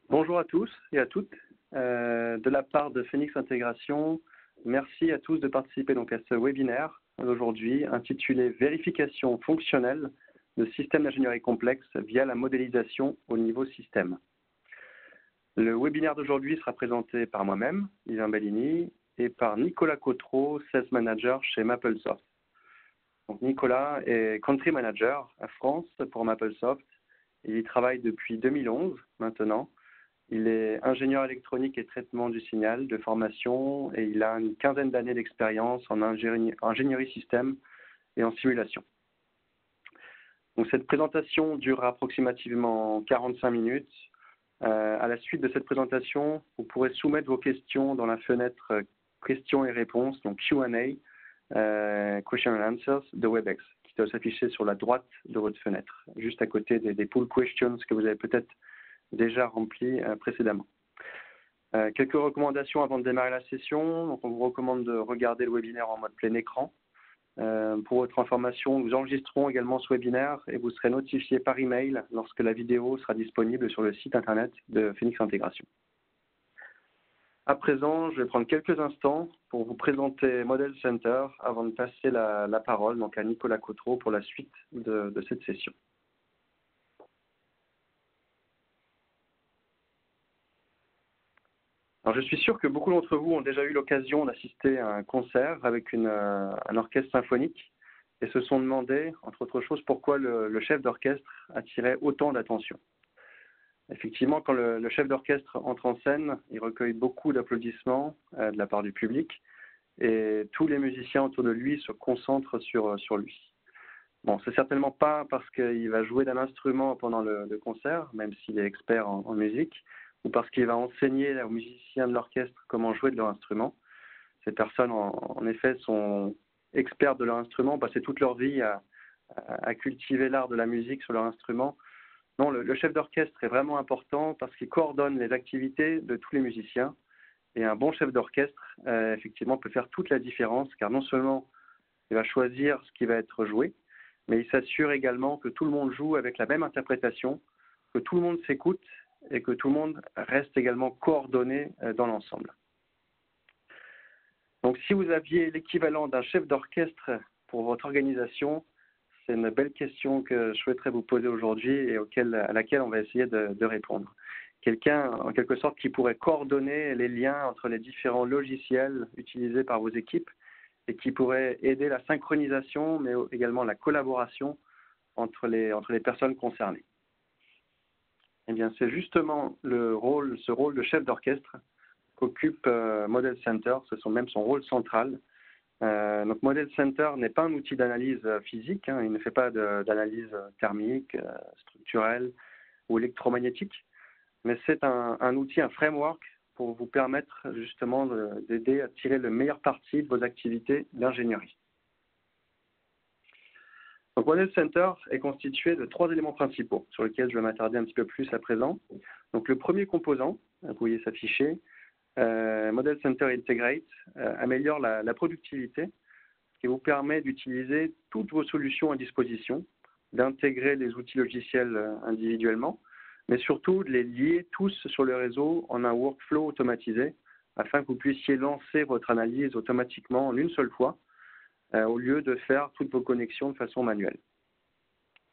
Bonjour à tous et à toutes. De la part de Phoenix Intégration, merci à tous de participer donc à ce webinaire d'aujourd'hui intitulé Vérification fonctionnelle de systèmes d'ingénierie complexe via la modélisation au niveau système. Le webinaire d'aujourd'hui sera présenté par moi-même, Yvan Bellini, et par Nicolas Cotreau, Sales Manager chez Maplesoft. Donc Nicolas est Country Manager à France pour Maplesoft. Il y travaille depuis 2011 maintenant. Il est ingénieur électronique et traitement du signal de formation et il a une quinzaine d'années d'expérience en ingénierie système et en simulation. Donc, cette présentation durera approximativement 45 minutes. À la suite de cette présentation, vous pourrez soumettre vos questions dans la fenêtre questions et réponses, donc Q&A, Question and Answers de WebEx, qui doit s'afficher sur la droite de votre fenêtre, juste à côté des pool questions que vous avez peut-être déjà rempli précédemment. Quelques recommandations avant de démarrer la session. Donc, on vous recommande de regarder le webinaire en mode plein écran. Pour votre information, nous enregistrerons également ce webinaire et vous serez notifié par email lorsque la vidéo sera disponible sur le site internet de Phoenix Intégration. À présent, je vais prendre quelques instants pour vous présenter Model Center avant de passer la parole donc à Nicolas Cotreau pour la suite de cette session. Alors, je suis sûr que beaucoup d'entre vous ont déjà eu l'occasion d'assister à un concert avec un orchestre symphonique et se sont demandé, entre autres choses, pourquoi le chef d'orchestre attirait autant d'attention. Effectivement, quand le chef d'orchestre entre en scène, il recueille beaucoup d'applaudissements de la part du public et tous les musiciens autour de lui se concentrent sur lui. Bon, c'est certainement pas parce qu'il va jouer d'un instrument pendant le concert, même s'il est expert en musique, ou parce qu'il va enseigner aux musiciens de l'orchestre comment jouer de leur instrument. Ces personnes, en effet, sont experts de leur instrument, passaient toute leur vie à cultiver l'art de la musique sur leur instrument. Non, le chef d'orchestre est vraiment important parce qu'il coordonne les activités de tous les musiciens. Et un bon chef d'orchestre, effectivement, peut faire toute la différence, car non seulement il va choisir ce qui va être joué, mais il s'assure également que tout le monde joue avec la même interprétation, que tout le monde s'écoute et que tout le monde reste également coordonné dans l'ensemble. Donc, si vous aviez l'équivalent d'un chef d'orchestre pour votre organisation, c'est une belle question que je souhaiterais vous poser aujourd'hui et à laquelle on va essayer de répondre. Quelqu'un, en quelque sorte, qui pourrait coordonner les liens entre les différents logiciels utilisés par vos équipes et qui pourrait aider la synchronisation, mais également la collaboration entre les personnes concernées. Eh bien, c'est justement ce rôle de chef d'orchestre qu'occupe Model Center, c'est même son rôle central. Donc, Model Center n'est pas un outil d'analyse physique, il ne fait pas d'analyse thermique, structurelle ou électromagnétique, mais c'est un outil, un framework pour vous permettre justement d'aider à tirer le meilleur parti de vos activités d'ingénierie. Donc, Model Center est constitué de 3 éléments principaux sur lesquels je vais m'attarder un petit peu plus à présent. Donc, le premier composant, vous voyez s'afficher, Model Center Integrate améliore la productivité qui vous permet d'utiliser toutes vos solutions à disposition, d'intégrer les outils logiciels individuellement, mais surtout de les lier tous sur le réseau en un workflow automatisé afin que vous puissiez lancer votre analyse automatiquement en une seule fois au lieu de faire toutes vos connexions de façon manuelle.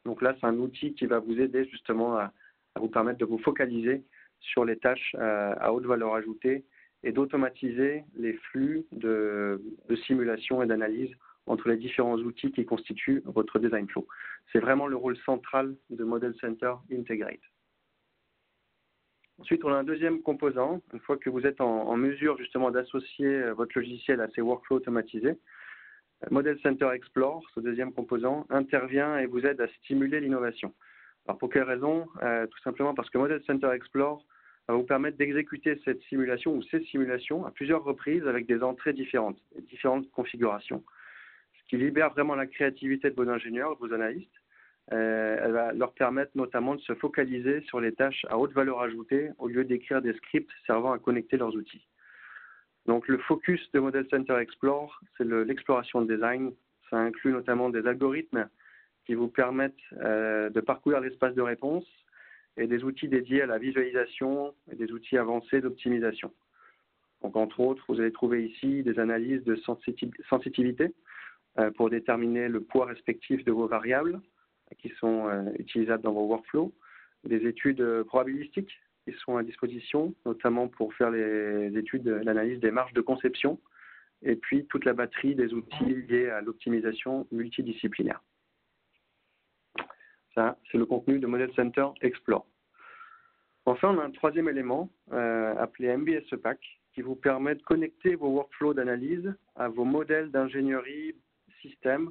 Donc là, c'est un outil qui va vous aider justement à vous permettre de vous focaliser sur les tâches à haute valeur ajoutée et d'automatiser les flux de simulation et d'analyse entre les différents outils qui constituent votre design flow. C'est vraiment le rôle central de Model Center Integrate. Ensuite, on a un deuxième composant. Une fois que vous êtes en mesure justement d'associer votre logiciel à ces workflows automatisés, Model Center Explore, ce deuxième composant, intervient et vous aide à stimuler l'innovation. Alors pour quelle raison? Tout simplement parce que Model Center Explore va vous permettre d'exécuter cette simulation ou ces simulations à plusieurs reprises avec des entrées différentes, différentes configurations, ce qui libère vraiment la créativité de vos ingénieurs, de vos analystes. Elle va leur permettre notamment de se focaliser sur les tâches à haute valeur ajoutée au lieu d'écrire des scripts servant à connecter leurs outils. Donc le focus de Model Center Explore, c'est l'exploration de design. Ça inclut notamment des algorithmes qui vous permettent de parcourir l'espace de réponse et des outils dédiés à la visualisation et des outils avancés d'optimisation. Donc, entre autres, vous allez trouver ici des analyses de sensitivité pour déterminer le poids respectif de vos variables qui sont utilisables dans vos workflows, des études probabilistiques qui sont à disposition, notamment pour faire les études, l'analyse des marges de conception, et puis toute la batterie des outils liés à l'optimisation multidisciplinaire. Ça, c'est le contenu de Model Center Explore. Enfin, on a un troisième élément appelé MBSE Pack qui vous permet de connecter vos workflows d'analyse à vos modèles d'ingénierie système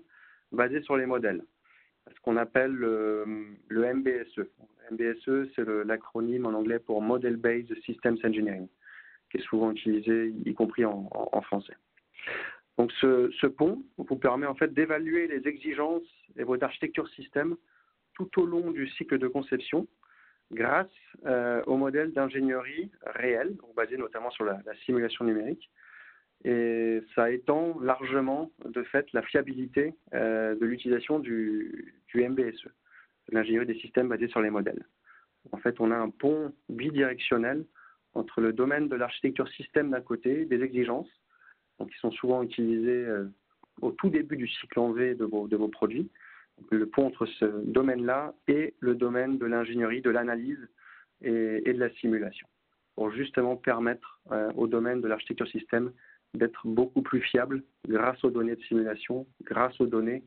basés sur les modèles. Ce qu'on appelle le MBSE. MBSE, c'est l'acronyme en anglais pour Model Based Systems Engineering, qui est souvent utilisé, y compris en français. Donc ce pont vous permet en fait d'évaluer les exigences et votre architecture système tout au long du cycle de conception grâce aux modèles d'ingénierie réels, basés notamment sur la simulation numérique. Et ça étend largement, de fait, la fiabilité de l'utilisation du MBSE, de l'ingénierie des systèmes basés sur les modèles. En fait, on a un pont bidirectionnel entre le domaine de l'architecture système d'un côté, des exigences, donc qui sont souvent utilisées au tout début du cycle en V de vos produits, donc, le pont entre ce domaine-là et le domaine de l'ingénierie, de l'analyse et de la simulation, pour justement permettre au domaine de l'architecture système d'être beaucoup plus fiable grâce aux données de simulation, grâce aux données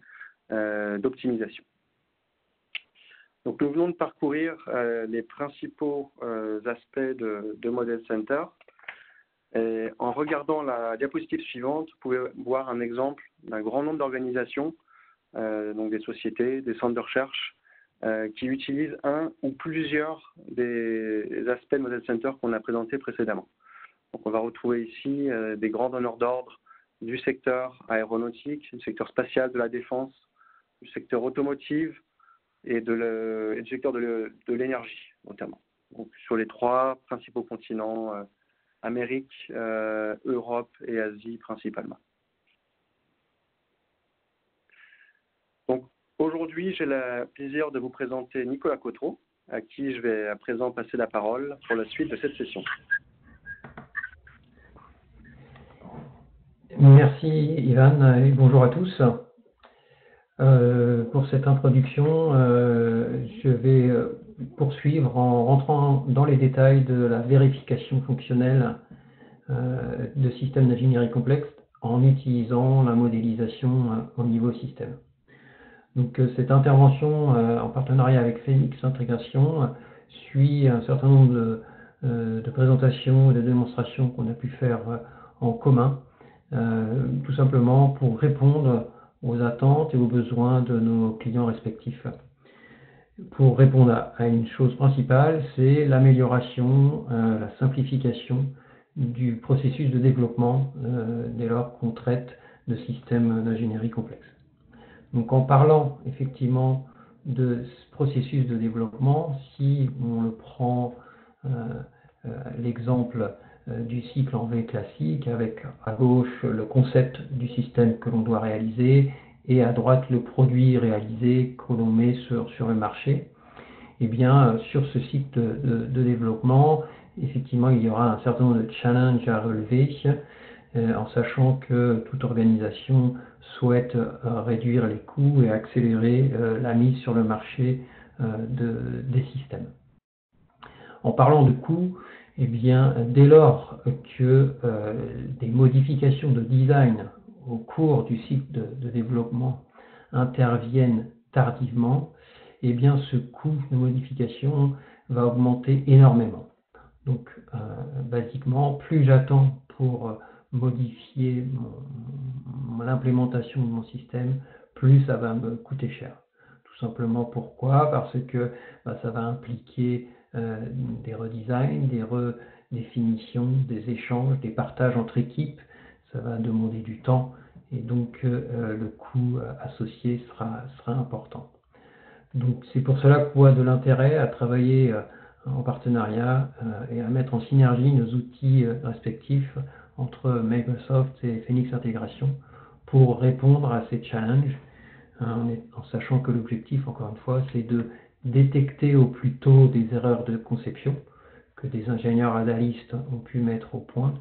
d'optimisation. Donc nous venons de parcourir les principaux aspects de Model Center. Et en regardant la diapositive suivante, vous pouvez voir un exemple d'un grand nombre d'organisations, donc des sociétés, des centres de recherche, qui utilisent un ou plusieurs des aspects de Model Center qu'on a présentés précédemment. Donc on va retrouver ici des grands donneurs d'ordre du secteur aéronautique, du secteur spatial, de la défense, du secteur automotive et du secteur de l'énergie notamment. Donc sur les trois principaux continents, Amérique, Europe et Asie principalement. Donc aujourd'hui, j'ai le plaisir de vous présenter Nicolas Cotreau, à qui je vais à présent passer la parole pour la suite de cette session. Merci Ivan et bonjour à tous. Pour cette introduction, je vais poursuivre en rentrant dans les détails de la vérification fonctionnelle de systèmes d'ingénierie complexe en utilisant la modélisation au niveau système. Donc cette intervention en partenariat avec Phoenix Intégration suit un certain nombre de présentations et de démonstrations qu'on a pu faire en commun, tout simplement pour répondre aux attentes et aux besoins de nos clients respectifs. Pour répondre à une chose principale, c'est l'amélioration, la simplification du processus de développement dès lors qu'on traite de systèmes d'ingénierie complexe. Donc en parlant effectivement de ce processus de développement, si on le prend l'exemple du cycle en V classique, avec à gauche le concept du système que l'on doit réaliser et à droite le produit réalisé que l'on met sur le marché, et bien sur ce cycle de développement, effectivement il y aura un certain nombre de challenges à relever, en sachant que toute organisation souhaite réduire les coûts et accélérer la mise sur le marché des systèmes. En parlant de coûts, eh bien, dès lors que des modifications de design au cours du cycle de développement interviennent tardivement, eh bien, ce coût de modification va augmenter énormément. Donc, basiquement, plus j'attends pour modifier l'implémentation de mon système, plus ça va me coûter cher. Tout simplement pourquoi? Parce que ça va impliquer des redesigns, des redéfinitions, des échanges, des partages entre équipes. Ça va demander du temps et donc le coût associé sera important. Donc c'est pour cela qu'on voit de l'intérêt à travailler en partenariat et à mettre en synergie nos outils respectifs entre Microsoft et Phoenix Intégration pour répondre à ces challenges, en sachant que l'objectif, encore une fois, c'est de détecter au plus tôt des erreurs de conception que des ingénieurs analystes ont pu mettre au point,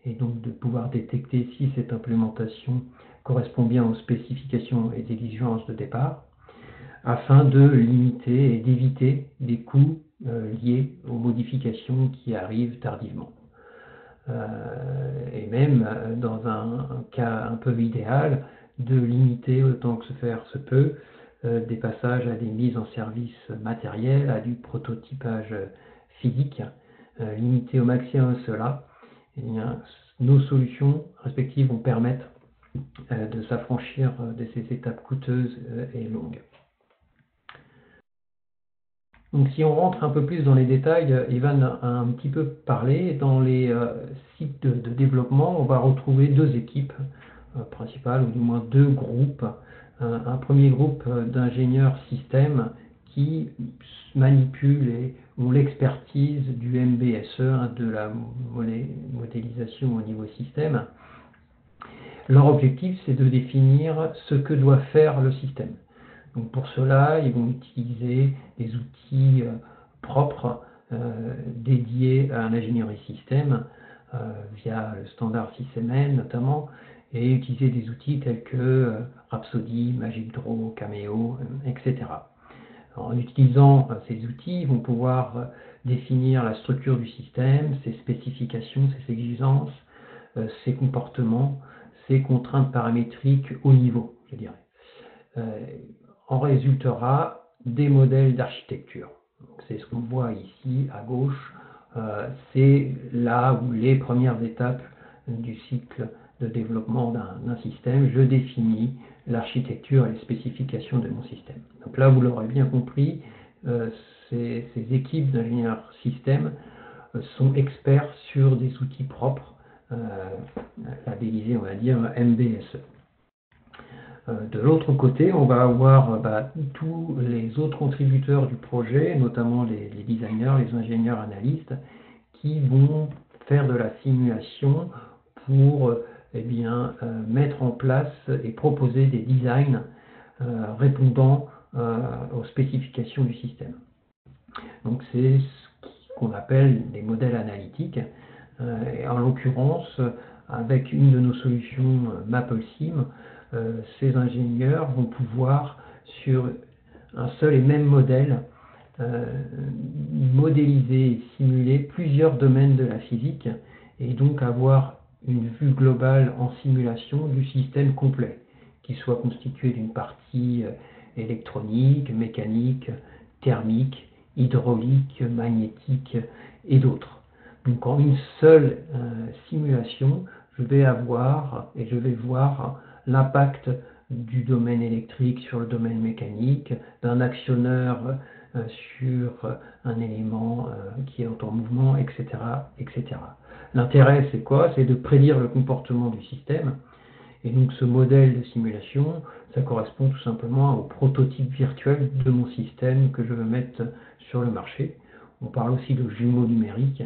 et donc de pouvoir détecter si cette implémentation correspond bien aux spécifications et exigences de départ, afin de limiter et d'éviter des coûts liés aux modifications qui arrivent tardivement. Et même dans un cas un peu idéal, de limiter autant que faire se peut des passages à des mises en service matérielles, à du prototypage physique, limiter au maximum cela. Et bien, nos solutions respectives vont permettre de s'affranchir de ces étapes coûteuses et longues. Donc si on rentre un peu plus dans les détails, Ivan a un petit peu parlé, dans les sites de développement, on va retrouver deux équipes principales, ou du moins deux groupes. Un premier groupe d'ingénieurs système qui manipulent et ont l'expertise du MBSE, de la modélisation au niveau système. Leur objectif, c'est de définir ce que doit faire le système. Donc pour cela, ils vont utiliser des outils propres dédiés à l'ingénierie système via le standard SysML notamment, et utiliser des outils tels que Rhapsody, Magic Draw, Cameo, etc. En utilisant ces outils, ils vont pouvoir définir la structure du système, ses spécifications, ses exigences, ses comportements, ses contraintes paramétriques au niveau, je dirais. En résultera des modèles d'architecture. C'est ce qu'on voit ici à gauche. C'est là où les premières étapes du cycle de développement d'un système. Je définis l'architecture et les spécifications de mon système. Donc là, vous l'aurez bien compris, ces équipes d'ingénieurs système sont experts sur des outils propres, labellisés, on va dire, MBSE. De l'autre côté, on va avoir tous les autres contributeurs du projet, notamment les designers, les ingénieurs analystes, qui vont faire de la simulation pour mettre en place et proposer des designs répondant aux spécifications du système. Donc c'est ce qu'on appelle des modèles analytiques. Et en l'occurrence, avec une de nos solutions MapleSim, ces ingénieurs vont pouvoir, sur un seul et même modèle, modéliser et simuler plusieurs domaines de la physique et donc avoir une vue globale en simulation du système complet, qui soit constitué d'une partie électronique, mécanique, thermique, hydraulique, magnétique et d'autres. Donc en une seule simulation, je vais avoir et je vais voir l'impact du domaine électrique sur le domaine mécanique, d'un actionneur sur un élément qui est en mouvement, etc. etc. L'intérêt, c'est quoi? C'est de prédire le comportement du système. Et donc ce modèle de simulation, ça correspond tout simplement au prototype virtuel de mon système que je veux mettre sur le marché. On parle aussi de jumeaux numériques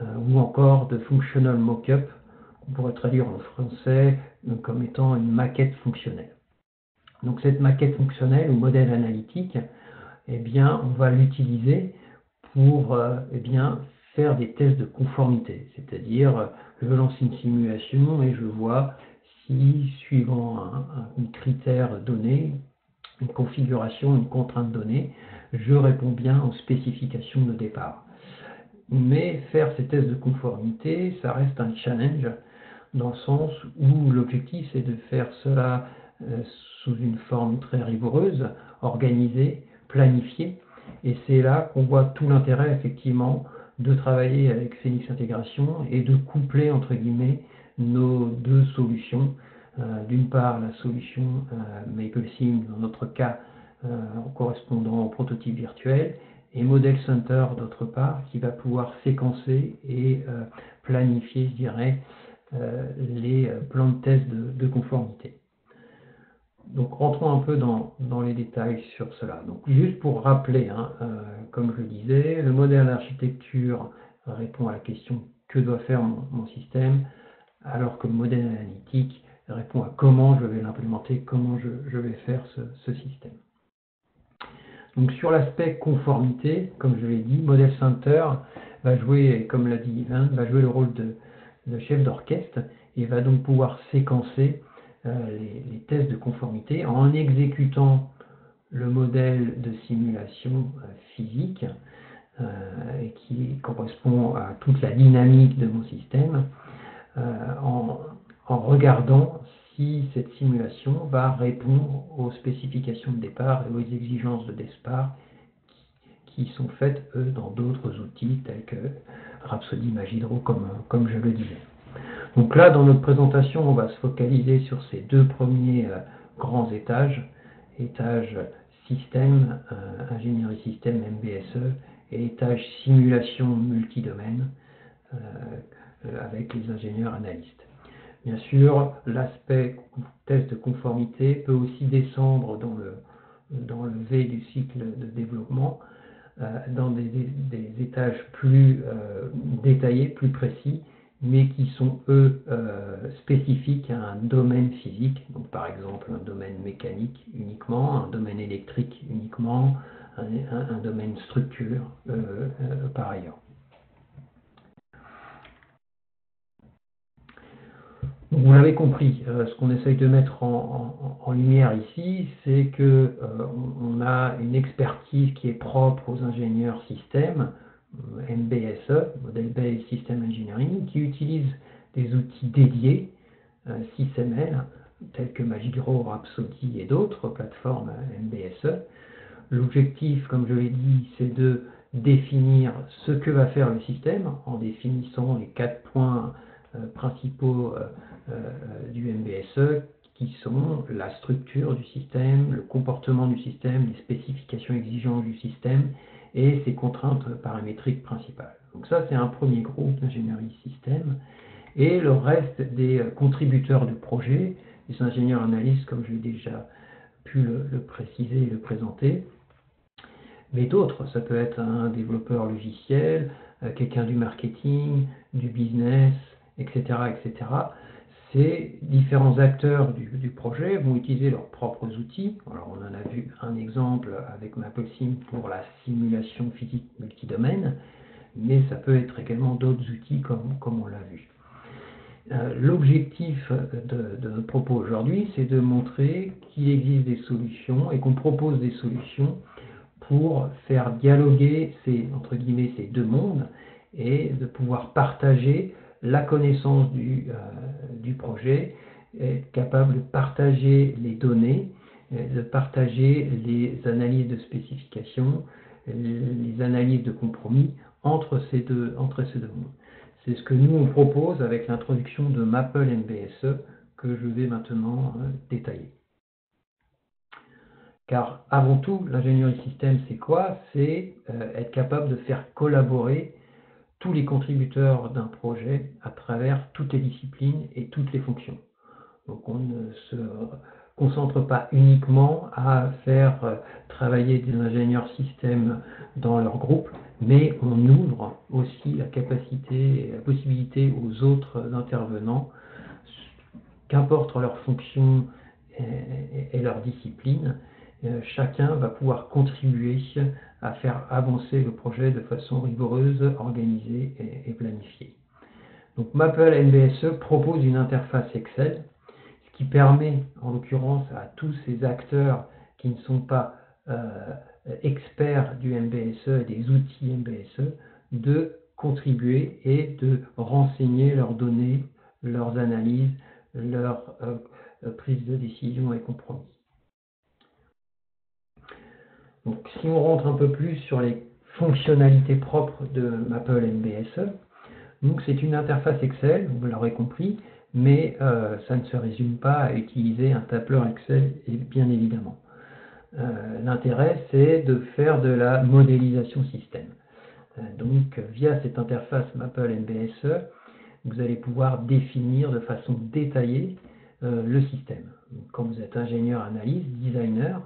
ou encore de functional mock-up, qu'on pourrait traduire en français comme étant une maquette fonctionnelle. Donc cette maquette fonctionnelle ou modèle analytique, eh bien, on va l'utiliser pour faire des tests de conformité. C'est-à-dire, je lance une simulation et je vois si, suivant un critère donné, une configuration, une contrainte donnée, je réponds bien aux spécifications de départ. Mais faire ces tests de conformité, ça reste un challenge, dans le sens où l'objectif c'est de faire cela sous une forme très rigoureuse, organisée, planifiée, et c'est là qu'on voit tout l'intérêt effectivement de travailler avec Phoenix Intégration et de coupler entre guillemets nos deux solutions. D'une part la solution MapleSim, dans notre cas correspondant au prototype virtuel, et Model Center d'autre part, qui va pouvoir séquencer et planifier, je dirais, les plans de test de conformité. Donc rentrons un peu dans les détails sur cela. Donc juste pour rappeler, comme je le disais, le modèle d'architecture répond à la question que doit faire mon système, alors que le modèle analytique répond à comment je vais l'implémenter, comment je vais faire ce système. Donc sur l'aspect conformité, comme je l'ai dit, Model Center va jouer, comme l'a dit Yvan, va jouer le rôle de chef d'orchestre et va donc pouvoir séquencer les tests de conformité en exécutant le modèle de simulation physique et qui correspond à toute la dynamique de mon système en regardant si cette simulation va répondre aux spécifications de départ et aux exigences de départ qui sont faites, eux, dans d'autres outils tels que Rhapsody Magidro, comme je le disais. Donc là, dans notre présentation, on va se focaliser sur ces deux premiers grands étages, étage système, ingénierie système MBSE, et étage simulation multidomaine avec les ingénieurs analystes. Bien sûr, l'aspect test de conformité peut aussi descendre dans le V du cycle de développement, dans des étages plus détaillés, plus précis, mais qui sont, eux, spécifiques à un domaine physique, donc par exemple un domaine mécanique uniquement, un domaine électrique uniquement, un domaine structure par ailleurs. Vous l'avez compris, ce qu'on essaye de mettre en lumière ici, c'est que on a une expertise qui est propre aux ingénieurs système, MBSE, Model Based System Engineering, qui utilisent des outils dédiés, SysML, tels que Magidro, Rhapsody et d'autres plateformes MBSE. L'objectif, comme je l'ai dit, c'est de définir ce que va faire le système en définissant les 4 points principaux du MBSE qui sont la structure du système, le comportement du système, les spécifications exigeantes du système et ses contraintes paramétriques principales. Donc ça, c'est un premier groupe d'ingénierie système. Et le reste des contributeurs du projet, les ingénieurs analystes, comme j'ai déjà pu le préciser et le présenter, mais d'autres, ça peut être un développeur logiciel, quelqu'un du marketing, du business, etc. etc. Ces différents acteurs du projet vont utiliser leurs propres outils. Alors on en a vu un exemple avec MapleSim pour la simulation physique multidomaine, mais ça peut être également d'autres outils comme on l'a vu. L'objectif de notre propos aujourd'hui, c'est de montrer qu'il existe des solutions et qu'on propose des solutions pour faire dialoguer entre guillemets, ces deux mondes et de pouvoir partager la connaissance du projet, être capable de partager les données, de partager les analyses de spécifications, les analyses de compromis entre ces deux mondes. C'est ce que nous on propose avec l'introduction de Maple MBSE que je vais maintenant détailler. Car avant tout, l'ingénierie système, c'est quoi? C'est être capable de faire collaborer tous les contributeurs d'un projet à travers toutes les disciplines et toutes les fonctions. Donc on ne se concentre pas uniquement à faire travailler des ingénieurs système dans leur groupe, mais on ouvre aussi la capacité et la possibilité aux autres intervenants, qu'importe leur fonction et leur discipline, chacun va pouvoir contribuer à faire avancer le projet de façon rigoureuse, organisée et planifiée. Donc Maple MBSE propose une interface Excel, ce qui permet en l'occurrence à tous ces acteurs qui ne sont pas experts du MBSE et des outils MBSE de contribuer et de renseigner leurs données, leurs analyses, leurs prises de décision et compromis. Donc, si on rentre un peu plus sur les fonctionnalités propres de Maple MBSE, donc c'est une interface Excel, vous l'aurez compris, mais ça ne se résume pas à utiliser un tableur Excel, bien évidemment. L'intérêt, c'est de faire de la modélisation système. Donc, via cette interface Maple MBSE, vous allez pouvoir définir de façon détaillée le système. Donc, quand vous êtes ingénieur, analyste, designer,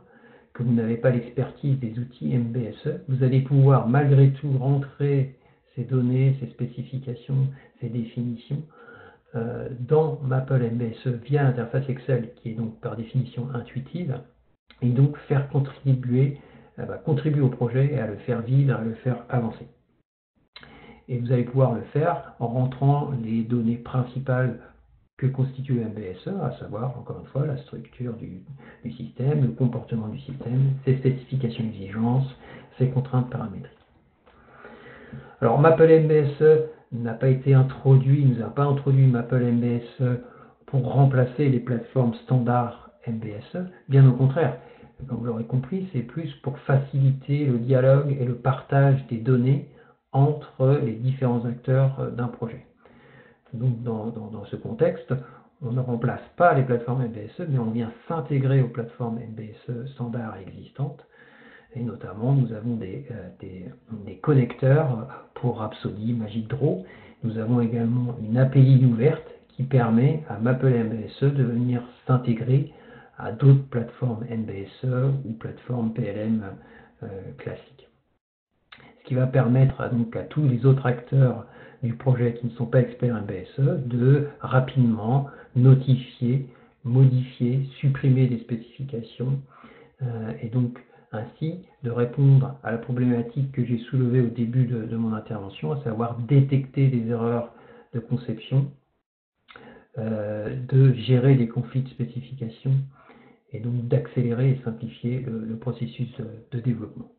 que vous n'avez pas l'expertise des outils MBSE, vous allez pouvoir malgré tout rentrer ces données, ces spécifications, ces définitions dans Maple MBSE via l'interface Excel qui est donc par définition intuitive et donc faire contribuer va contribuer au projet et à le faire vivre, à le faire avancer. Et vous allez pouvoir le faire en rentrant les données principales que constitue le MBSE, à savoir, encore une fois, la structure du système, le comportement du système, ses spécifications d'exigence, ses contraintes paramétriques. Alors, Maple MBSE n'a pas été introduit, il ne nous a pas introduit Maple MBSE pour remplacer les plateformes standards MBSE, bien au contraire. Comme vous l'aurez compris, c'est plus pour faciliter le dialogue et le partage des données entre les différents acteurs d'un projet. Donc, dans ce contexte, on ne remplace pas les plateformes MBSE, mais on vient s'intégrer aux plateformes MBSE standards existantes. Et notamment, nous avons des connecteurs pour Rhapsody, Magic Draw. Nous avons également une API ouverte qui permet à Maple MBSE de venir s'intégrer à d'autres plateformes MBSE ou plateformes PLM classiques. Ce qui va permettre donc à tous les autres acteurs du projet qui ne sont pas experts MBSE de rapidement notifier, modifier, supprimer des spécifications et donc ainsi de répondre à la problématique que j'ai soulevée au début de mon intervention, à savoir détecter des erreurs de conception, de gérer les conflits de spécification et donc d'accélérer et simplifier le processus de développement.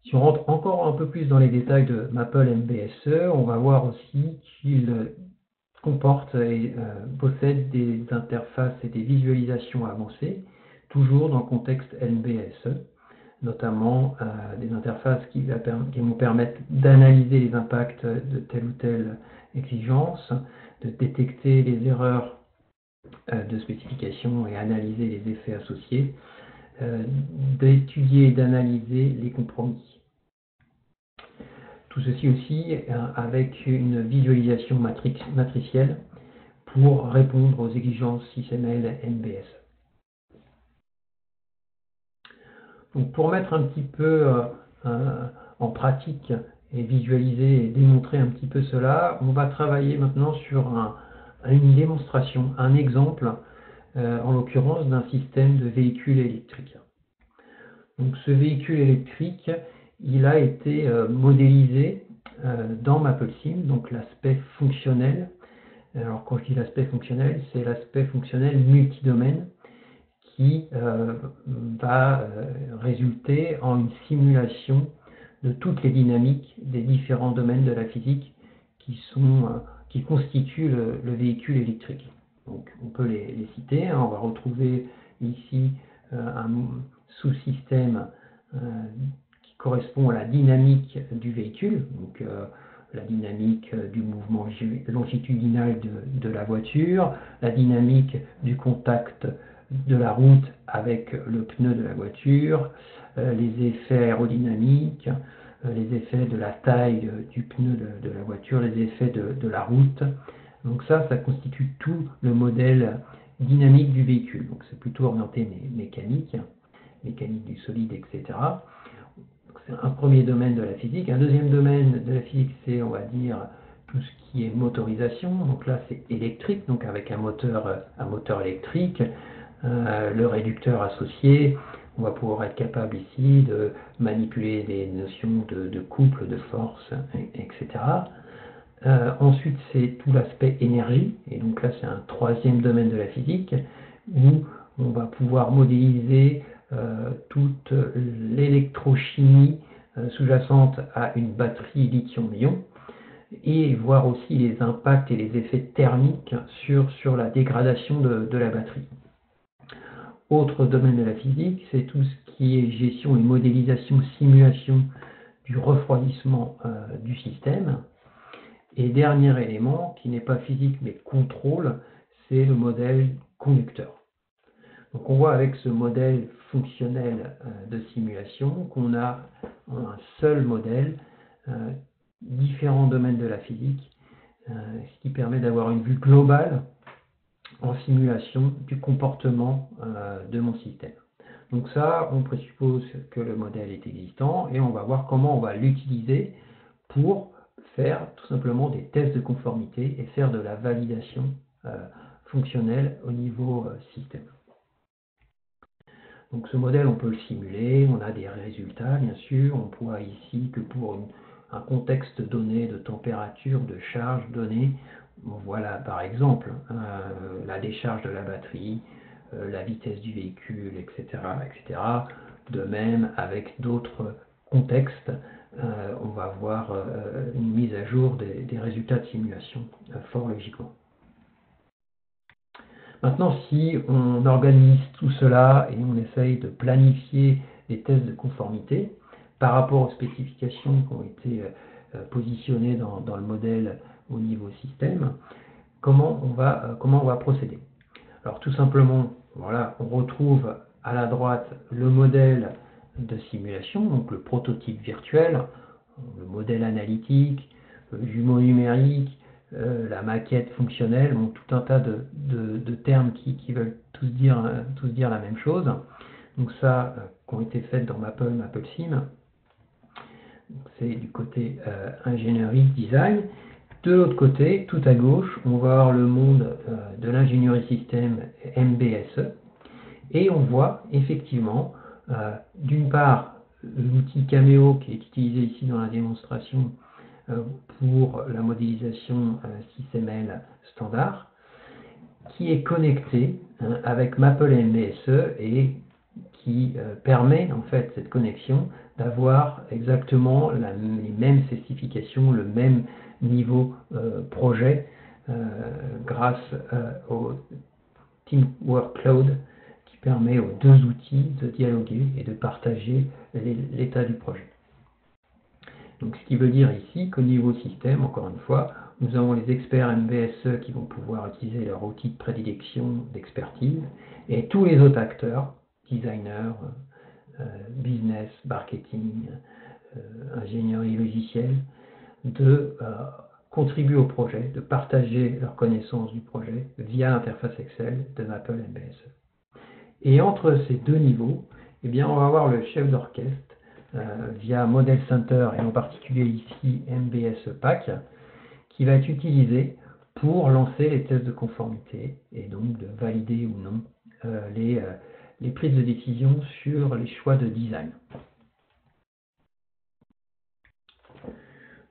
Si on rentre encore un peu plus dans les détails de Maple MBSE, on va voir aussi qu'il comporte et possède des interfaces et des visualisations avancées, toujours dans le contexte MBSE, notamment des interfaces qui vont permettre d'analyser les impacts de telle ou telle exigence, de détecter les erreurs de spécification et analyser les effets associés, d'étudier et d'analyser les compromis. Tout ceci aussi avec une visualisation matricielle pour répondre aux exigences XML MBSE. Donc pour mettre un petit peu en pratique et visualiser et démontrer un petit peu cela, on va travailler maintenant sur une démonstration, un exemple, en l'occurrence d'un système de véhicule électrique. Donc ce véhicule électrique, il a été modélisé dans MapleSim, donc l'aspect fonctionnel. Alors quand je dis l'aspect fonctionnel, c'est l'aspect fonctionnel multidomaine qui va résulter en une simulation de toutes les dynamiques des différents domaines de la physique qui constituent le véhicule électrique. Donc on peut les citer, hein. On va retrouver ici un sous-système qui correspond à la dynamique du véhicule, donc la dynamique du mouvement longitudinal de la voiture, la dynamique du contact de la route avec le pneu de la voiture, les effets aérodynamiques, les effets de la taille du pneu de la voiture, les effets de la route. Donc ça constitue tout le modèle dynamique du véhicule. Donc c'est plutôt orienté mécanique du solide, etc. C'est un premier domaine de la physique. Un deuxième domaine de la physique, c'est, on va dire, tout ce qui est motorisation. Donc là, c'est électrique, donc avec un moteur électrique, le réducteur associé. On va pouvoir être capable ici de manipuler des notions de couple, de force, etc. Ensuite, c'est tout l'aspect énergie. Et donc là, c'est un troisième domaine de la physique où on va pouvoir modéliser toute l'électrochimie sous-jacente à une batterie lithium-ion et voir aussi les impacts et les effets thermiques sur la dégradation de la batterie. Autre domaine de la physique, c'est tout ce qui est gestion et modélisation, simulation du refroidissement du système. Et dernier élément, qui n'est pas physique mais contrôle, c'est le modèle conducteur. Donc on voit avec ce modèle fonctionnel de simulation qu'on a un seul modèle, différents domaines de la physique, ce qui permet d'avoir une vue globale en simulation du comportement de mon système. Donc ça, on présuppose que le modèle est existant et on va voir comment on va l'utiliser pour faire tout simplement des tests de conformité et faire de la validation fonctionnelle au niveau système. Donc ce modèle, on peut le simuler, on a des résultats, bien sûr. On voit ici que pour un contexte donné de température, de charge donnée, voilà par exemple la décharge de la batterie, la vitesse du véhicule, etc., etc. De même, avec d'autres contextes, on va voir une mise à jour des résultats de simulation fort logiquement. Maintenant, si on organise tout cela et on essaye de planifier les tests de conformité par rapport aux spécifications qui ont été positionnées dans le modèle au niveau système, comment on va procéder? Alors tout simplement, voilà, on retrouve à la droite le modèle de simulation, donc le prototype virtuel, le modèle analytique, le jumeau numérique, la maquette fonctionnelle, donc tout un tas de termes qui veulent tous dire la même chose. Donc ça, qui ont été faites dans MapleSim. C'est du côté ingénierie, design. De l'autre côté, tout à gauche, on va avoir le monde de l'ingénierie système MBSE. Et on voit effectivement, d'une part, l'outil Cameo qui est utilisé ici dans la démonstration pour la modélisation SysML standard, qui est connecté avec Maple MBSE et qui permet en fait cette connexion d'avoir exactement les mêmes spécifications, le même niveau projet grâce au Teamwork Cloud qui permet aux deux outils de dialoguer et de partager l'état du projet. Donc, ce qui veut dire ici qu'au niveau système, encore une fois, nous avons les experts MBSE qui vont pouvoir utiliser leur outil de prédilection, d'expertise, et tous les autres acteurs, designers, business, marketing, ingénierie logicielle, de contribuer au projet, de partager leur connaissance du projet via l'interface Excel de Maple MBSE. Et entre ces deux niveaux, eh bien, on va avoir le chef d'orchestre via Model Center et en particulier ici MBSE Pack qui va être utilisé pour lancer les tests de conformité et donc de valider ou non les prises de décision sur les choix de design.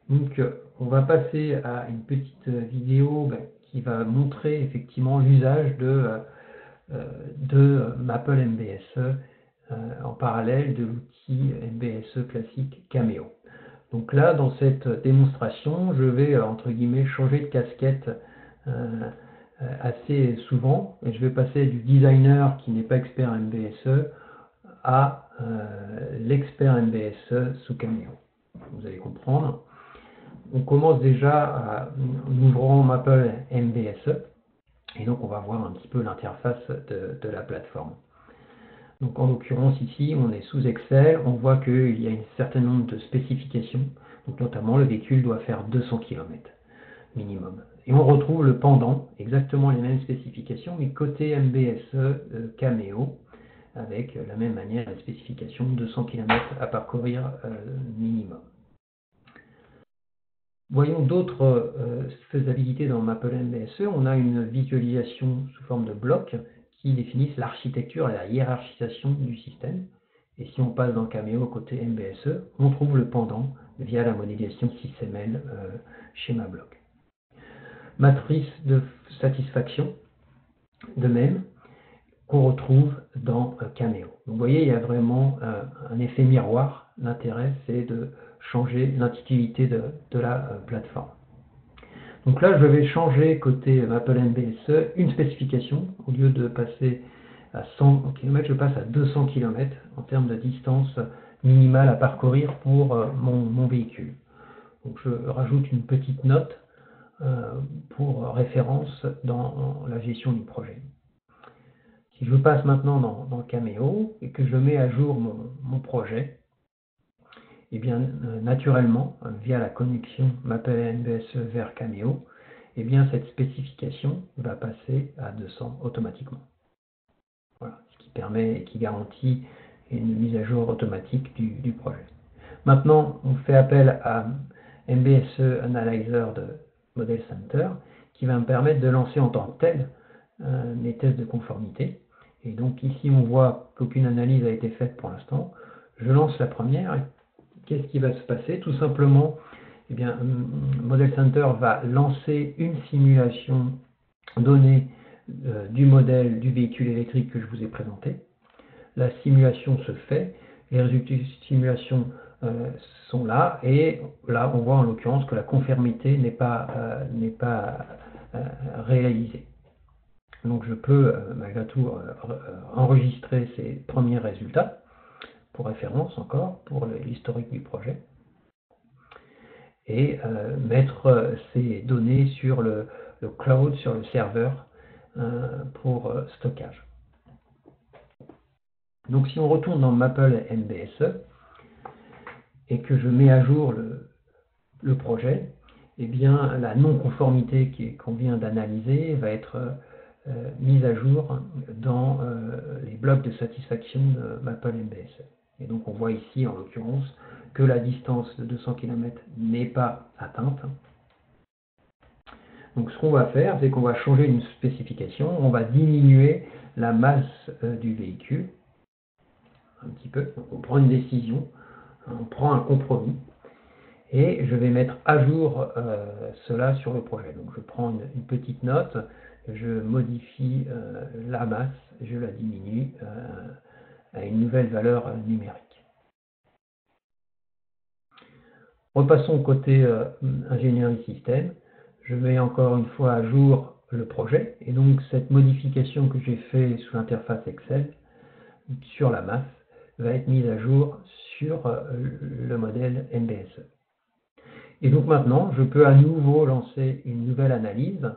Donc, on va passer à une petite vidéo qui va montrer effectivement l'usage de Maple MBSE en parallèle de l'outil MBSE classique Cameo. Donc là, dans cette démonstration, je vais, entre guillemets, changer de casquette assez souvent. Et je vais passer du designer qui n'est pas expert MBSE à l'expert MBSE sous Cameo. Vous allez comprendre. On commence déjà en ouvrant Maple MBSE. Et donc, on va voir un petit peu l'interface de la plateforme. Donc, en l'occurrence, ici, on est sous Excel. On voit qu'il y a un certain nombre de spécifications. Donc, notamment, le véhicule doit faire 200 km minimum. Et on retrouve le pendant, exactement les mêmes spécifications, mais côté MBSE Cameo, avec la même manière, la spécification 200 km à parcourir minimum. Voyons d'autres faisabilités dans Maple MBSE. On a une visualisation sous forme de blocs qui définissent l'architecture et la hiérarchisation du système. Et si on passe dans Cameo côté MBSE, on trouve le pendant via la modélisation SysML schéma bloc. Matrice de satisfaction, de même, qu'on retrouve dans Cameo. Donc, vous voyez, il y a vraiment un effet miroir. L'intérêt, c'est de changer l'intitulité de la plateforme. Donc là, je vais changer côté Maple MBSE une spécification. Au lieu de passer à 100 km, je passe à 200 km en termes de distance minimale à parcourir pour mon véhicule. Donc je rajoute une petite note pour référence dans la gestion du projet. Si je passe maintenant dans Cameo et que je mets à jour mon projet, et bien naturellement, via la connexion Maple MBSE vers Cameo, et bien cette spécification va passer à 200 automatiquement. Voilà, ce qui permet et qui garantit une mise à jour automatique du projet. Maintenant, on fait appel à MBSE Analyzer de Model Center qui va me permettre de lancer en tant que tel mes tests de conformité. Et donc ici, on voit qu'aucune analyse a été faite pour l'instant. Je lance la première. Et qu'est-ce qui va se passer? Tout simplement, eh bien, Model Center va lancer une simulation donnée du modèle du véhicule électrique que je vous ai présenté. La simulation se fait, les résultats de simulation sont là, et là on voit en l'occurrence que la conformité n'est pas réalisée. Donc je peux malgré tout enregistrer ces premiers résultats pour référence encore, pour l'historique du projet, et mettre ces données sur le cloud, sur le serveur pour stockage. Donc si on retourne dans Maple MBSE et que je mets à jour le projet, eh bien la non-conformité qu'on vient d'analyser va être mise à jour dans les blocs de satisfaction de Maple MBSE. Et donc on voit ici en l'occurrence que la distance de 200 km n'est pas atteinte. Donc ce qu'on va faire, c'est qu'on va changer une spécification, on va diminuer la masse du véhicule un petit peu. Donc on prend une décision, on prend un compromis, et je vais mettre à jour cela sur le projet. Donc je prends une petite note, je modifie la masse, je la diminue à une nouvelle valeur numérique. Repassons au côté ingénierie système. Je mets encore une fois à jour le projet, et donc cette modification que j'ai faite sous l'interface Excel sur la masse va être mise à jour sur le modèle MBSE. Et donc maintenant, je peux à nouveau lancer une nouvelle analyse,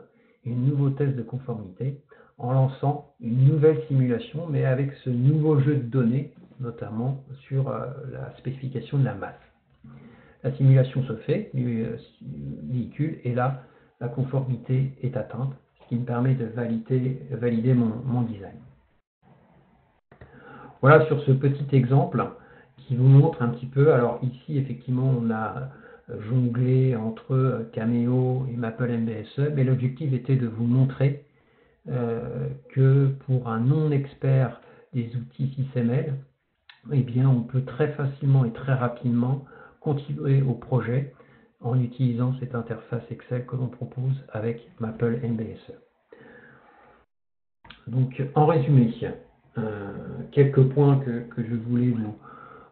un nouveau test de conformité, en lançant une nouvelle simulation, mais avec ce nouveau jeu de données, notamment sur la spécification de la masse. La simulation se fait du véhicule, et là, la conformité est atteinte, ce qui me permet de valider mon design. Voilà sur ce petit exemple qui vous montre un petit peu. Alors ici, effectivement, on a jonglé entre Cameo et Maple MBSE, mais l'objectif était de vous montrer que pour un non-expert des outils SysML, eh bien, on peut très facilement et très rapidement contribuer au projet en utilisant cette interface Excel que l'on propose avec Maple MBSE. Donc, en résumé, quelques points que je voulais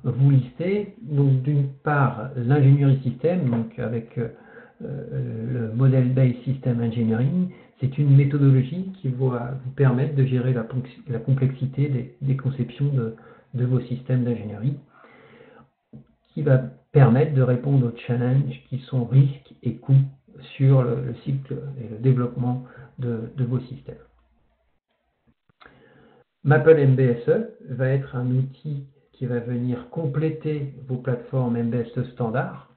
vous lister. Donc, d'une part, l'ingénierie système, donc avec le Model Based System Engineering, c'est une méthodologie qui va vous permettre de gérer la complexité des conceptions de vos systèmes d'ingénierie, qui va permettre de répondre aux challenges qui sont risques et coûts sur le cycle et le développement de vos systèmes. Maple MBSE va être un outil qui va venir compléter vos plateformes MBSE standard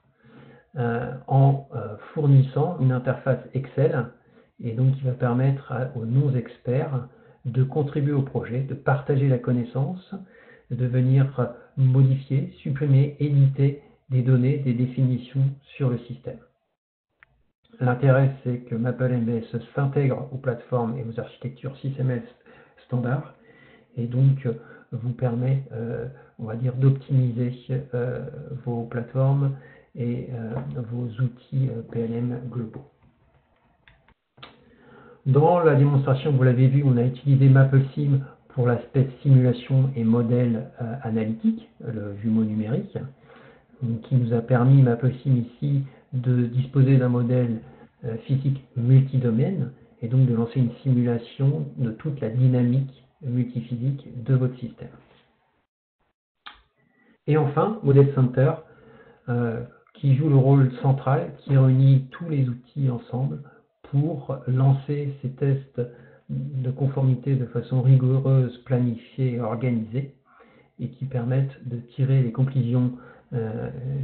en fournissant une interface Excel, et donc qui va permettre aux non-experts de contribuer au projet, de partager la connaissance, de venir modifier, supprimer, éditer des données, des définitions sur le système. L'intérêt, c'est que Maple MBSE s'intègre aux plateformes et aux architectures SysML standard, et donc vous permet, on va dire, d'optimiser vos plateformes et vos outils PLM globaux. Dans la démonstration, vous l'avez vu, on a utilisé MapleSim pour l'aspect simulation et modèle analytique, le jumeau numérique, qui nous a permis, MapleSim ici, de disposer d'un modèle physique multidomaine, et donc de lancer une simulation de toute la dynamique multiphysique de votre système. Et enfin, Model Center, qui joue le rôle central, qui réunit tous les outils ensemble pour lancer ces tests de conformité de façon rigoureuse, planifiée et organisée, et qui permettent de tirer les conclusions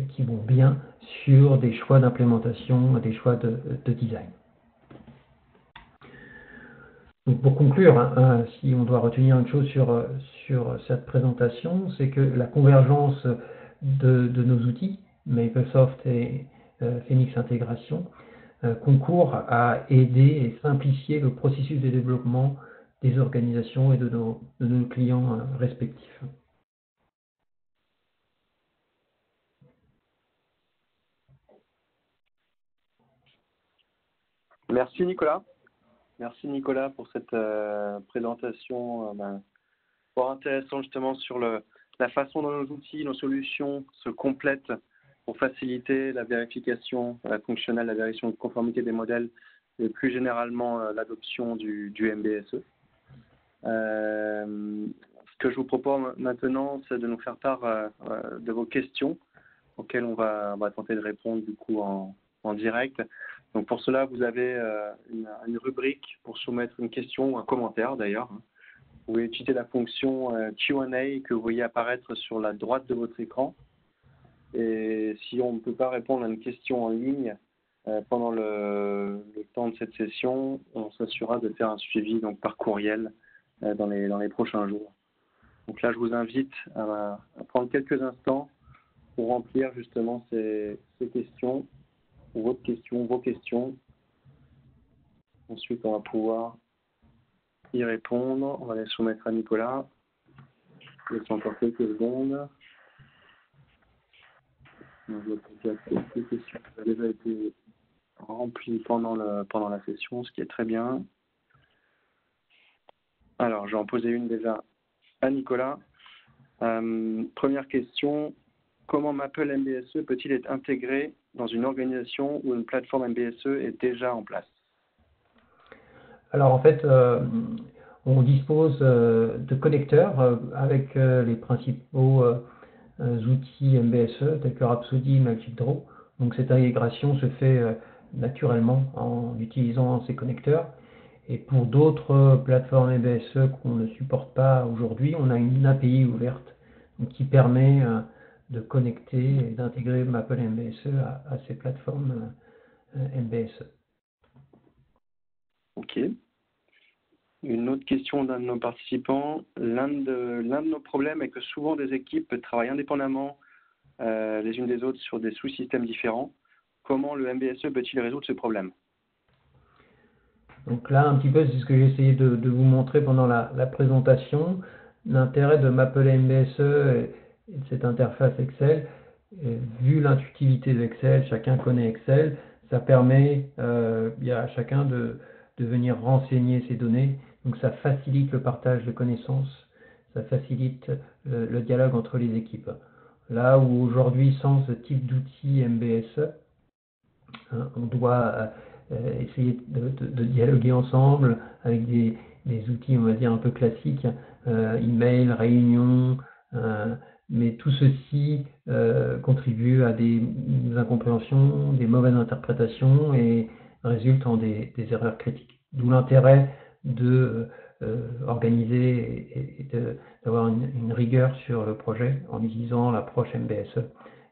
qui vont bien sur des choix d'implémentation, des choix de design. Donc pour conclure, si on doit retenir une chose sur cette présentation, c'est que la convergence de nos outils, MapleSoft et Phoenix Intégration, concourt à aider et simplifier le processus de développement des organisations et de nos clients respectifs. Merci Nicolas. Merci Nicolas pour cette présentation fort intéressante justement sur la façon dont nos outils, nos solutions se complètent pour faciliter la vérification fonctionnelle, la vérification de conformité des modèles et plus généralement l'adoption du MBSE. Ce que je vous propose maintenant, c'est de nous faire part de vos questions auxquelles on va tenter de répondre du coup en direct. Donc pour cela, vous avez une rubrique pour soumettre une question ou un commentaire d'ailleurs. Vous pouvez utiliser la fonction Q&A que vous voyez apparaître sur la droite de votre écran. Et si on ne peut pas répondre à une question en ligne pendant le temps de cette session, on s'assurera de faire un suivi donc, par courriel dans les prochains jours. Donc là, je vous invite à prendre quelques instants pour remplir justement ces questions, vos questions. Ensuite, on va pouvoir y répondre. On va les soumettre à Nicolas. Laissez encore quelques secondes. Les questions ont déjà été remplies pendant la session, ce qui est très bien. Alors, je vais en poser une déjà à Nicolas. Première question, comment Maple MBSE peut-il être intégré dans une organisation où une plateforme MBSE est déjà en place? Alors en fait, on dispose de connecteurs avec les principaux outils MBSE tels que Rhapsody, Magic Draw. Donc cette intégration se fait naturellement en utilisant ces connecteurs. Et pour d'autres plateformes MBSE qu'on ne supporte pas aujourd'hui, on a une API ouverte donc, qui permet de connecter et d'intégrer Maple MBSE à ces plateformes MBSE. Ok. Une autre question d'un de nos participants. L'un de nos problèmes est que souvent des équipes travaillent indépendamment les unes des autres sur des sous-systèmes différents. Comment le MBSE peut-il résoudre ce problème? Donc là, un petit peu, c'est ce que j'ai essayé de vous montrer pendant la présentation. L'intérêt de Maple MBSE et de cette interface Excel, vu l'intuitivité d'Excel, chacun connaît Excel, ça permet à chacun de venir renseigner ses données. Donc ça facilite le partage de connaissances, ça facilite le dialogue entre les équipes. Là où aujourd'hui, sans ce type d'outil MBSE, on doit essayer de dialoguer ensemble avec des outils, on va dire, un peu classiques, email, réunion, mais tout ceci contribue à des incompréhensions, des mauvaises interprétations et résulte en des erreurs critiques. D'où l'intérêt de organiser et d'avoir une rigueur sur le projet en utilisant l'approche MBSE,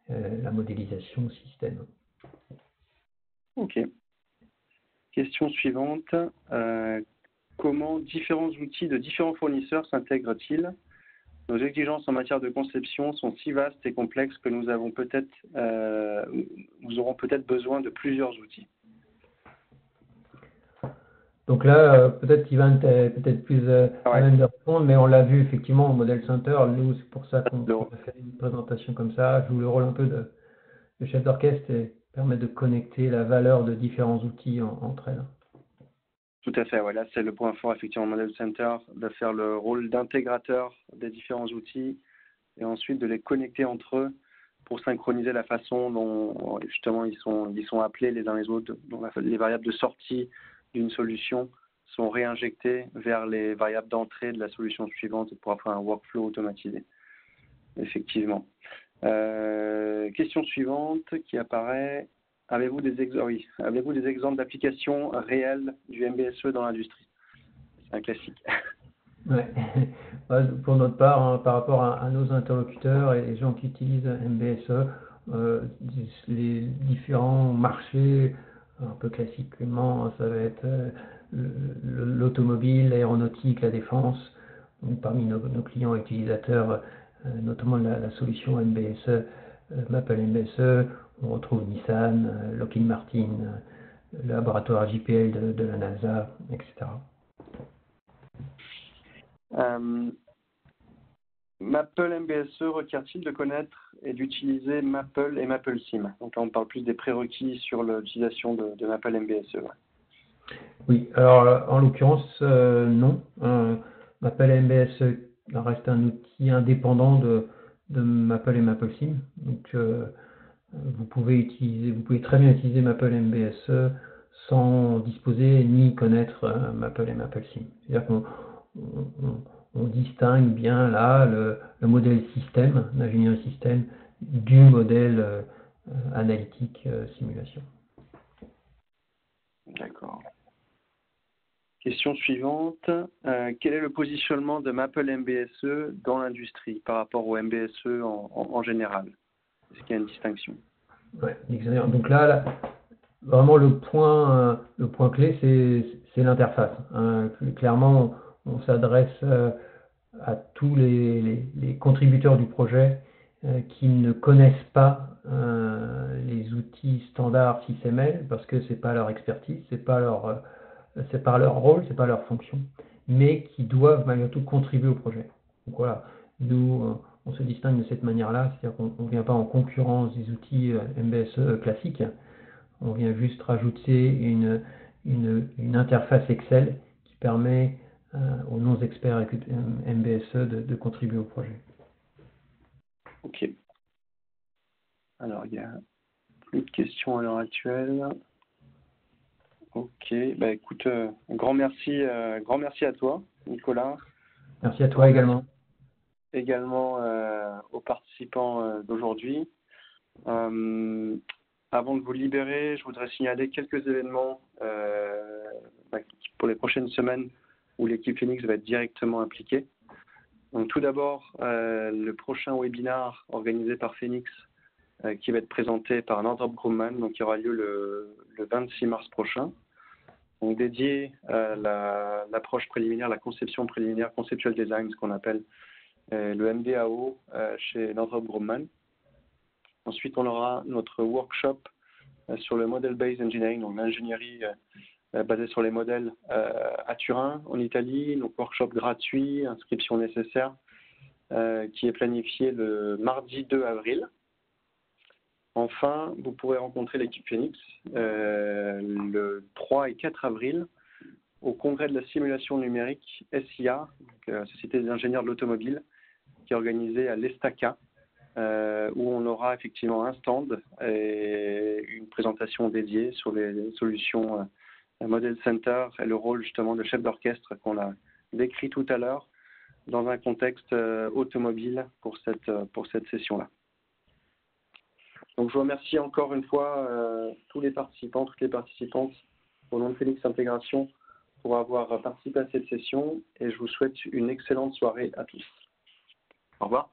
la modélisation système. Ok. Question suivante. Comment différents outils de différents fournisseurs s'intègrent-ils? Nos exigences en matière de conception sont si vastes et complexes que nous aurons peut-être besoin de plusieurs outils. Donc là, peut-être qu'Ivan est peut-être plus à même de répondre, mais on l'a vu effectivement au Model Center. Nous, c'est pour ça qu'on a fait une présentation comme ça. Joue le rôle un peu de chef d'orchestre et permet de connecter la valeur de différents outils entre elles. Tout à fait, ouais. Là c'est le point fort effectivement au Model Center, de faire le rôle d'intégrateur des différents outils et ensuite de les connecter entre eux pour synchroniser la façon dont justement ils sont appelés les uns les autres, dont les variables de sortie d'une solution sont réinjectées vers les variables d'entrée de la solution suivante pour avoir un workflow automatisé. Effectivement. Question suivante qui apparaît. Avez-vous des exemples d'applications réelles du MBSE dans l'industrie? C'est un classique. Ouais. Pour notre part, hein, par rapport à nos interlocuteurs et les gens qui utilisent MBSE, les différents marchés, un peu classiquement, ça va être l'automobile, l'aéronautique, la défense. Donc, parmi nos clients utilisateurs, notamment la solution MBSE, Maple MBSE, on retrouve Nissan, Lockheed Martin, le laboratoire JPL de la NASA, etc. Maple MBSE requiert-il de connaître et d'utiliser Maple et MapleSim? Donc là, on parle plus des prérequis sur l'utilisation de Maple MBSE. Ouais. Oui, alors en l'occurrence, non. Maple MBSE reste un outil indépendant de Maple et MapleSim. Donc, vous pouvez très bien utiliser Maple MBSE sans disposer ni connaître Maple et MapleSim. C'est-à-dire qu'on distingue bien là le modèle système, l'ingénierie système, du modèle analytique simulation. D'accord. Question suivante. Quel est le positionnement de Maple MBSE dans l'industrie par rapport au MBSE en général? Est-ce qu'il y a une distinction? Ouais, donc là, vraiment le point clé, c'est l'interface. Hein. Clairement, on s'adresse à tous les contributeurs du projet qui ne connaissent pas les outils standards SysML parce que c'est pas leur expertise, c'est pas leur rôle, c'est pas leur fonction, mais qui doivent malgré tout contribuer au projet. Donc voilà, nous on se distingue de cette manière-là, c'est-à-dire qu'on ne vient pas en concurrence des outils MBSE classiques, on vient juste rajouter une interface Excel qui permet aux non-experts MBSE de contribuer au projet. Ok. Alors, il y a plus de questions à l'heure actuelle. Ok, bah écoute, grand merci à toi, Nicolas. Merci à toi également. Également aux participants d'aujourd'hui. Avant de vous libérer, je voudrais signaler quelques événements pour les prochaines semaines où l'équipe Phoenix va être directement impliquée. Donc, tout d'abord, le prochain webinar organisé par Phoenix qui va être présenté par Northrop Grumman, donc qui aura lieu le 26 mars prochain. Donc dédié à l'approche préliminaire, la conception préliminaire, conceptual design, ce qu'on appelle le MDAO chez Northrop Grumman. Ensuite, on aura notre workshop sur le model-based engineering, donc l'ingénierie basée sur les modèles à Turin, en Italie. Donc workshop gratuit, inscription nécessaire, qui est planifié le mardi 2 avril. Enfin, vous pourrez rencontrer l'équipe Phoenix le 3 et 4 avril au congrès de la simulation numérique SIA, donc, Société des ingénieurs de l'automobile, qui est organisé à l'Estaca, où on aura effectivement un stand et une présentation dédiée sur les solutions Model Center et le rôle justement de chef d'orchestre qu'on a décrit tout à l'heure dans un contexte automobile pour cette session-là. Donc je vous remercie encore une fois tous les participants, toutes les participantes au nom de Phoenix Intégration pour avoir participé à cette session et je vous souhaite une excellente soirée à tous. Au revoir.